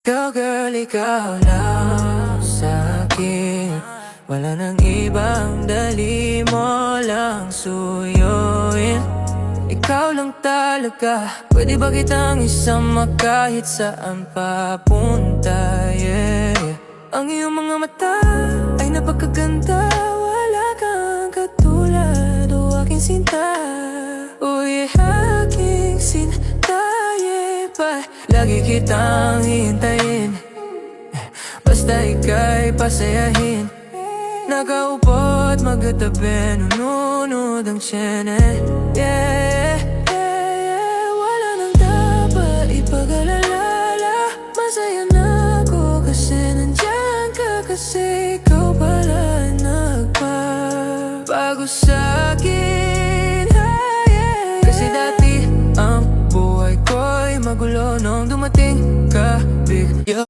Ikaw girl, ikaw lang sa'kin. Wala nang ibang dali mo lang suyuin. Ikaw lang talaga, pwede ba kitang isama kahit saan papunta, yeah. Ang iyong mga mata ay napakaganda, wala kang katulad, o aking sinta. Uy, aking sinta, yeah, lagi kitang hihintayin, basta ika'y pasayahin. Nakaupo't magkatabi, nununod ang channel, yeah, yeah, yeah. Wala nang dapat ipag-alala, masaya na ako kasi nandyan ka. Kasi ikaw pala nagbabago sa'kin, yeah. Kasi dati ang buhay ko'y magulo nung dumating ka, bigla.